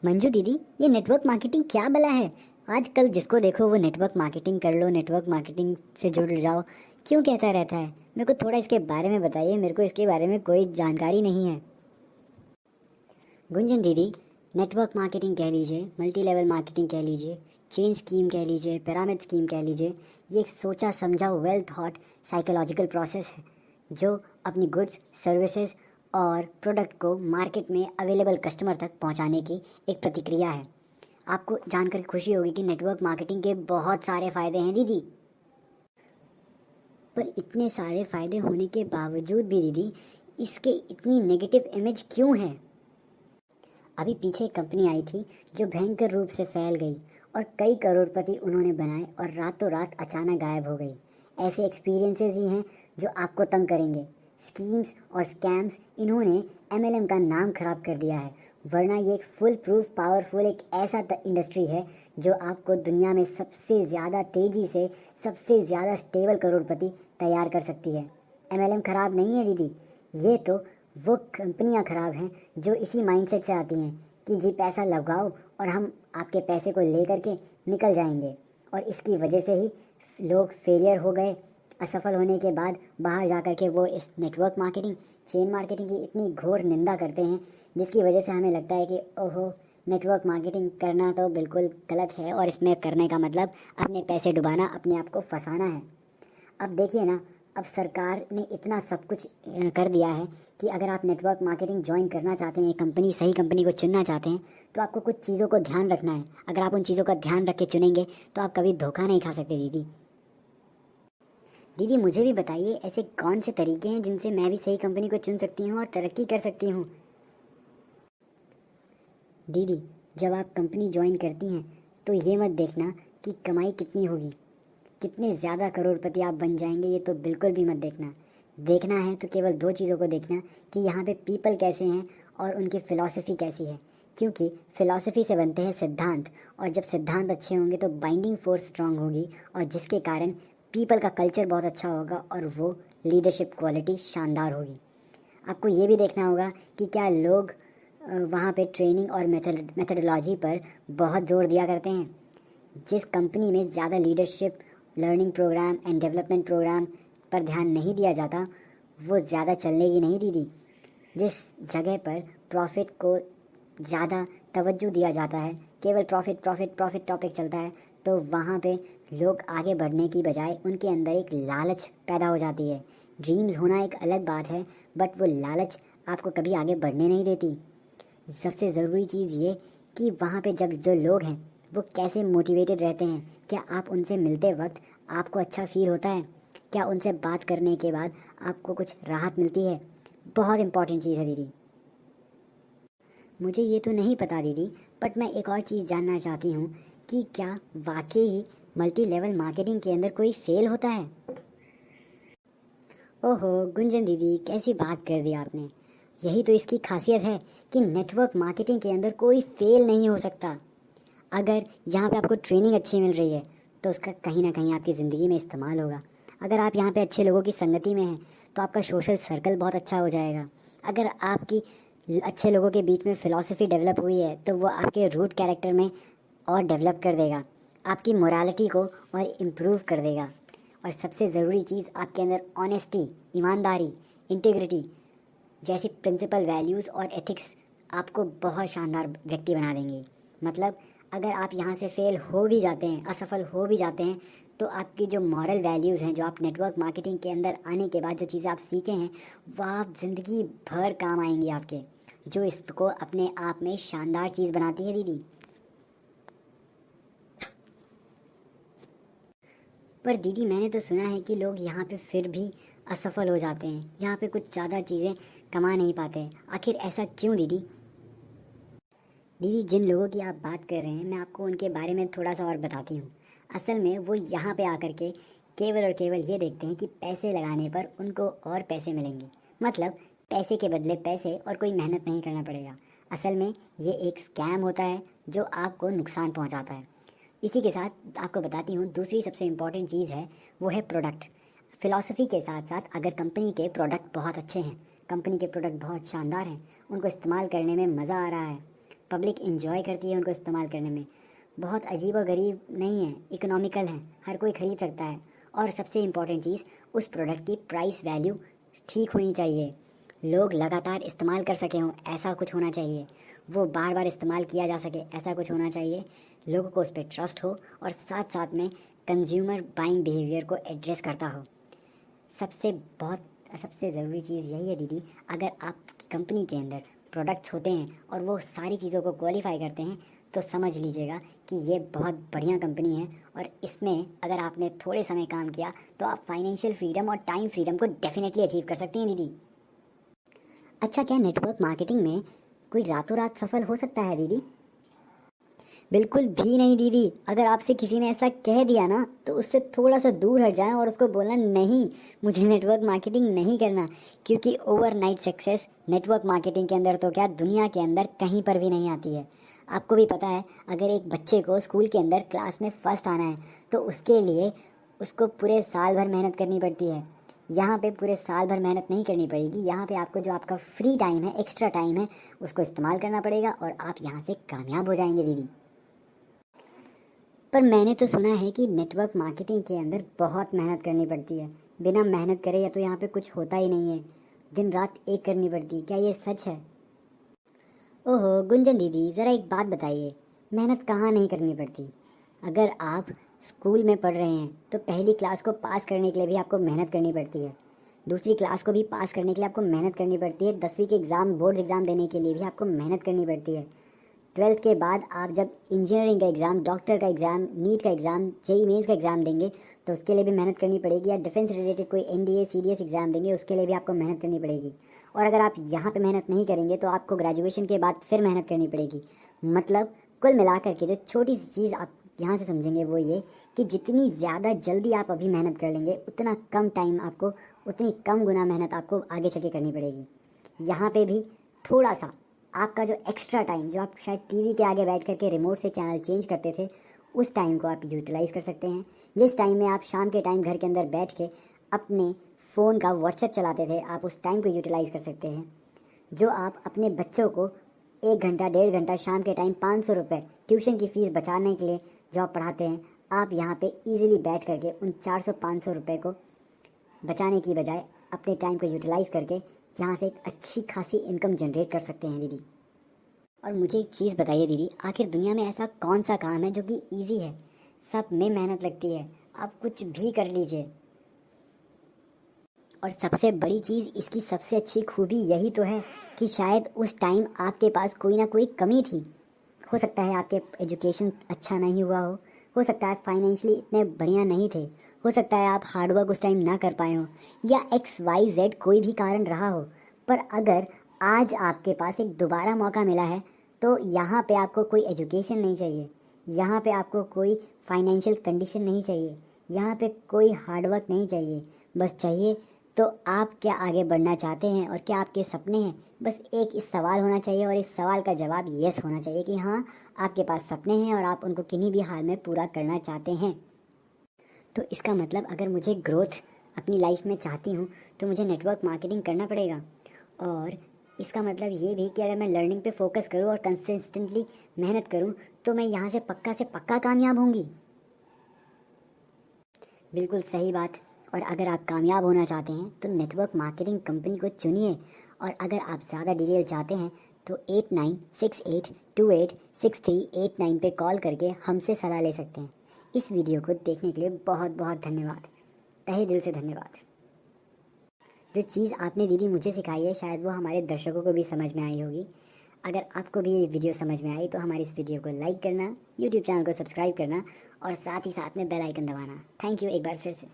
मंजू दीदी, ये network marketing क्या भला है? आजकल जिसको देखो वो नेटवर्क मार्केटिंग कर लो, नेटवर्क मार्केटिंग से जुड़ जाओ, क्यों कहता रहता है? मेरे को थोड़ा इसके बारे में बताइए, मेरे को इसके बारे में कोई जानकारी नहीं है। गुंजन दीदी, नेटवर्क मार्केटिंग कह लीजिए, मल्टी लेवल मार्केटिंग कह लीजिए, चेन स्कीम कह लीजिए, पिरामिड स्कीम कह लीजिए, ये एक सोचा समझा वेल थॉट साइकोलॉजिकल प्रोसेस है जो अपनी गुड्स, सर्विसेज और प्रोडक्ट को मार्केट में अवेलेबल कस्टमर तक पहुंचाने की एक प्रतिक्रिया है। आपको जानकर खुशी होगी कि नेटवर्क मार्केटिंग के बहुत सारे फ़ायदे हैं दीदी। पर इतने सारे फ़ायदे होने के बावजूद भी दीदी, इसके इतनी नेगेटिव इमेज क्यों है? अभी पीछे एक कंपनी आई थी जो भयंकर रूप से फैल गई और कई करोड़पति उन्होंने बनाए और रातों रात अचानक गायब हो गई। ऐसे एक्सपीरियंसेस ही हैं जो आपको तंग करेंगे। स्कीम्स और स्कैम्स, इन्होंने एमएलएम का नाम खराब कर दिया है, वरना ये एक फुल प्रूफ पावरफुल एक ऐसा इंडस्ट्री है जो आपको दुनिया में सबसे ज़्यादा तेज़ी से सबसे ज़्यादा स्टेबल करोड़पति तैयार कर सकती है। एमएलएम खराब नहीं है दीदी, ये तो वो कंपनियां खराब हैं जो इसी माइंडसेट से आती हैं कि जी पैसा लगाओ और हम आपके पैसे को ले करके निकल जाएंगे, और इसकी वजह से ही लोग फेलियर हो गए। असफल होने के बाद बाहर जा कर के वो इस नेटवर्क मार्केटिंग, चेन मार्केटिंग की इतनी घोर निंदा करते हैं जिसकी वजह से हमें लगता है कि ओहो, नेटवर्क मार्केटिंग करना तो बिल्कुल गलत है और इसमें करने का मतलब अपने पैसे डुबाना, अपने आप को फंसाना है। अब देखिए ना, अब सरकार ने इतना सब कुछ कर दिया है कि अगर आप नेटवर्क मार्केटिंग ज्वाइन करना चाहते हैं, कंपनी सही कंपनी को चुनना चाहते हैं, तो आपको कुछ चीज़ों को ध्यान रखना है। अगर आप उन चीज़ों का ध्यान रख के चुनेंगे तो आप कभी धोखा नहीं खा सकते दीदी। दीदी मुझे भी बताइए, ऐसे कौन से तरीके हैं जिनसे मैं भी सही कंपनी को चुन सकती हूँ और तरक्की कर सकती हूँ? दीदी, जब आप कंपनी ज्वाइन करती हैं तो ये मत देखना कि कमाई कितनी होगी, कितने ज़्यादा करोड़पति आप बन जाएंगे, ये तो बिल्कुल भी मत देखना। देखना है तो केवल दो चीज़ों को देखना कि यहाँ पे पीपल कैसे हैं और उनकी फ़िलॉसफी कैसी है, क्योंकि फ़िलॉसफी से बनते हैं सिद्धांत, और जब सिद्धांत अच्छे होंगे तो बाइंडिंग फोर्स स्ट्रांग होगी, और जिसके कारण पीपल का कल्चर बहुत अच्छा होगा और वो लीडरशिप क्वालिटी शानदार होगी। आपको ये भी देखना होगा कि क्या लोग वहाँ पे ट्रेनिंग और मेथडोलॉजी पर बहुत जोर दिया करते हैं। जिस कंपनी में ज़्यादा leadership, learning programme and development programme पर ध्यान नहीं दिया जाता, वो ज़्यादा चलने की नहीं दीदी। जिस जगह पर प्रॉफिट को ज़्यादा तवज्जो दिया जाता है, केवल प्रॉफिट प्रॉफिट प्रॉफिट टॉपिक चलता है, तो वहाँ पे लोग आगे बढ़ने की बजाय उनके अंदर एक लालच पैदा हो जाती है। ड्रीम्स होना एक अलग बात है, बट वो लालच आपको कभी आगे बढ़ने नहीं देती। सबसे ज़रूरी चीज़ ये कि वहाँ पे जब जो लोग हैं वो कैसे मोटिवेटेड रहते हैं, क्या आप उनसे मिलते वक्त आपको अच्छा फील होता है, क्या उनसे बात करने के बाद आपको कुछ राहत मिलती है? बहुत इंपॉर्टेंट चीज़ है दीदी। मुझे ये तो नहीं पता दीदी, बट मैं एक और चीज़ जानना चाहती हूँ कि क्या वाकई मल्टी लेवल मार्केटिंग के अंदर कोई फेल होता है? ओहो गुंजन दीदी, कैसी बात कर दी आपने। यही तो इसकी खासियत है कि नेटवर्क मार्केटिंग के अंदर कोई फेल नहीं हो सकता। अगर यहाँ पे आपको ट्रेनिंग अच्छी मिल रही है तो उसका कहीं ना कहीं आपकी ज़िंदगी में इस्तेमाल होगा। अगर आप यहाँ पे अच्छे लोगों की संगति में हैं तो आपका सोशल सर्कल बहुत अच्छा हो जाएगा। अगर आपकी अच्छे लोगों के बीच में फ़िलॉसफी डेवलप हुई है तो वो आपके रूट कैरेक्टर में और डेवलप कर देगा, आपकी मोरालिटी को और इम्प्रूव कर देगा। और सबसे ज़रूरी चीज़, आपके अंदर ऑनेस्टी, ईमानदारी, इंटीग्रिटी जैसी प्रिंसिपल वैल्यूज़ और एथिक्स आपको बहुत शानदार व्यक्ति बना देंगी। मतलब अगर आप यहाँ से फेल हो भी जाते हैं, असफल हो भी जाते हैं, तो आपकी जो मॉरल वैल्यूज़ हैं, जो आप नेटवर्क मार्केटिंग के अंदर आने के बाद जो चीज़ें आप सीखे हैं, वह आप ज़िंदगी भर काम आएंगी आपके, जो इसको अपने आप में शानदार चीज़ बनाती है दीदी। पर दीदी, मैंने तो सुना है कि लोग यहाँ पे फिर भी असफल हो जाते हैं, यहाँ पे कुछ ज़्यादा चीज़ें कमा नहीं पाते। आखिर ऐसा क्यों दीदी? दीदी, जिन लोगों की आप बात कर रहे हैं, मैं आपको उनके बारे में थोड़ा सा और बताती हूँ। असल में वो यहाँ पे आकर के केवल और केवल ये देखते हैं कि पैसे लगाने पर उनको और पैसे मिलेंगे, मतलब पैसे के बदले पैसे और कोई मेहनत नहीं करना पड़ेगा। असल में ये एक स्कैम होता है जो आपको नुकसान पहुँचाता है। इसी के साथ आपको बताती हूँ, दूसरी सबसे इम्पॉर्टेंट चीज़ है वो है प्रोडक्ट। फ़िलॉसफी के साथ साथ अगर कंपनी के प्रोडक्ट बहुत अच्छे हैं, कंपनी के प्रोडक्ट बहुत शानदार हैं, उनको इस्तेमाल करने में मज़ा आ रहा है, पब्लिक एंजॉय करती है उनको इस्तेमाल करने में। बहुत अजीब और गरीब नहीं है, इकोनॉमिकल हैं, हर कोई ख़रीद सकता है। और सबसे इम्पॉर्टेंट चीज़, उस प्रोडक्ट की प्राइस वैल्यू ठीक होनी चाहिए, लोग लगातार इस्तेमाल कर सके हों, ऐसा कुछ होना चाहिए, वो बार बार इस्तेमाल किया जा सके, ऐसा कुछ होना चाहिए, लोगों को उस पर ट्रस्ट हो और साथ साथ में कंज्यूमर बाइंग बिहेवियर को एड्रेस करता हो। सबसे ज़रूरी चीज़ यही है दीदी, अगर आपकी कंपनी के अंदर प्रोडक्ट्स होते हैं और वो सारी चीज़ों को क्वालिफाई करते हैं तो समझ लीजिएगा कि ये बहुत बढ़िया कंपनी है। और इसमें अगर आपने थोड़े समय काम किया तो आप फाइनेंशियल फ्रीडम और टाइम फ्रीडम को डेफिनेटली अचीव कर सकती हैं दीदी। अच्छा, क्या नेटवर्क मार्केटिंग में कोई रातों रात सफल हो सकता है दीदी? बिल्कुल भी नहीं दीदी। अगर आपसे किसी ने ऐसा कह दिया ना तो उससे थोड़ा सा दूर हट जाएं और उसको बोलना नहीं, मुझे नेटवर्क मार्केटिंग नहीं करना, क्योंकि ओवरनाइट सक्सेस नेटवर्क मार्केटिंग के अंदर तो क्या, दुनिया के अंदर कहीं पर भी नहीं आती है। आपको भी पता है, अगर एक बच्चे को स्कूल के अंदर क्लास में फर्स्ट आना है तो उसके लिए उसको पूरे साल भर मेहनत करनी पड़ती है। यहाँ पे पूरे साल भर मेहनत नहीं करनी पड़ेगी, यहाँ पे आपको जो आपका फ्री टाइम है, एक्स्ट्रा टाइम है, उसको इस्तेमाल करना पड़ेगा और आप यहाँ से कामयाब हो जाएंगे दीदी। पर मैंने तो सुना है कि नेटवर्क मार्केटिंग के अंदर बहुत मेहनत करनी पड़ती है, बिना मेहनत करे या तो यहाँ पे कुछ होता ही नहीं है, दिन रात एक करनी पड़ती है, क्या ये सच है? ओहो गुंजन दीदी, ज़रा एक बात बताइए, मेहनत कहाँ नहीं करनी पड़ती? अगर आप स्कूल में पढ़ रहे हैं तो पहली क्लास को पास करने के लिए भी आपको मेहनत करनी पड़ती है, दूसरी क्लास को भी पास करने के लिए आपको मेहनत करनी पड़ती है, 10वीं के एग्ज़ाम, बोर्ड एग्ज़ाम देने के लिए भी आपको मेहनत करनी पड़ती है, 12th के बाद आप जब इंजीनियरिंग का एग्ज़ाम, डॉक्टर का एग्ज़ाम, नीट का एग्ज़ाम, जेईई मेंस का एग्ज़ाम देंगे तो उसके लिए भी मेहनत करनी पड़ेगी, या डिफेंस रिलेटेड कोई एनडीए सीडीएस एग्ज़ाम देंगे उसके लिए भी आपको मेहनत करनी पड़ेगी। और अगर आप यहाँ पे मेहनत नहीं करेंगे तो आपको ग्रेजुएशन के बाद फिर मेहनत करनी पड़ेगी। मतलब कुल मिलाकर के जो छोटी सी चीज़ आप यहाँ से समझेंगे वो ये कि जितनी ज़्यादा जल्दी आप अभी मेहनत कर लेंगे उतना कम टाइम आपको, उतनी कम गुना मेहनत आपको आगे चल के करनी पड़ेगी। यहाँ पे भी थोड़ा सा आपका जो एक्स्ट्रा टाइम, जो आप शायद टीवी के आगे बैठ करके रिमोट से चैनल चेंज करते थे, उस टाइम को आप यूटिलाइज़ कर सकते हैं। जिस टाइम में आप शाम के टाइम घर के अंदर बैठ के अपने फ़ोन का व्हाट्सएप चलाते थे, आप उस टाइम को यूटिलाइज़ कर सकते हैं। जो आप अपने बच्चों को 1 घंटा 1.5 घंटा शाम के टाइम 500 रुपये ट्यूशन की फ़ीस बचाने के लिए जो आप पढ़ाते हैं, आप यहाँ पे इजीली बैठ करके उन 400-500 रुपये को बचाने की बजाय अपने टाइम को यूटिलाइज़ करके यहाँ से एक अच्छी खासी इनकम जनरेट कर सकते हैं दीदी। और मुझे एक चीज़ बताइए दीदी, आखिर दुनिया में ऐसा कौन सा काम है जो कि ईजी है, सब में मेहनत लगती है, आप कुछ भी कर लीजिए। और सबसे बड़ी चीज़, इसकी सबसे अच्छी खूबी यही तो है कि शायद उस टाइम आपके पास कोई ना कोई कमी थी। हो सकता है आपके एजुकेशन अच्छा नहीं हुआ हो सकता है फाइनेंशियली इतने बढ़िया नहीं थे, हो सकता है आप हार्डवर्क उस टाइम ना कर पाए हो, या XYZ कोई भी कारण रहा हो। पर अगर आज आपके पास एक दोबारा मौका मिला है तो यहाँ पे आपको कोई एजुकेशन नहीं चाहिए, यहाँ पे आपको कोई फाइनेंशियल कंडीशन नहीं चाहिए, यहाँ पे कोई हार्डवर्क नहीं चाहिए, बस चाहिए तो आप क्या आगे बढ़ना चाहते हैं और क्या आपके सपने हैं। बस एक इस सवाल होना चाहिए और इस सवाल का जवाब येस होना चाहिए कि हाँ, आपके पास सपने हैं और आप उनको किन्हीं भी हाल में पूरा करना चाहते हैं। तो इसका मतलब अगर मुझे ग्रोथ अपनी लाइफ में चाहती हूँ तो मुझे नेटवर्क मार्केटिंग करना पड़ेगा। और इसका मतलब ये भी कि अगर मैं लर्निंग पे फोकस करूँ और कंसिस्टेंटली मेहनत करूँ तो मैं यहाँ से पक्का कामयाब होंगी। बिल्कुल सही बात। और अगर आप कामयाब होना चाहते हैं तो नेटवर्क मार्केटिंग कंपनी को चुनिए। और अगर आप ज़्यादा डिटेल चाहते हैं तो 8968286389 पे कॉल करके हमसे सलाह ले सकते हैं। इस वीडियो को देखने के लिए बहुत बहुत धन्यवाद, तहे दिल से धन्यवाद। जो चीज़ आपने दीदी मुझे सिखाई है शायद वो हमारे दर्शकों को भी समझ में आई होगी। अगर आपको भी ये वीडियो समझ में आई तो हमारी इस वीडियो को लाइक करना, यूट्यूब चैनल को सब्सक्राइब करना और साथ ही साथ में बेल आइकन दबाना। थैंक यू एक बार फिर से।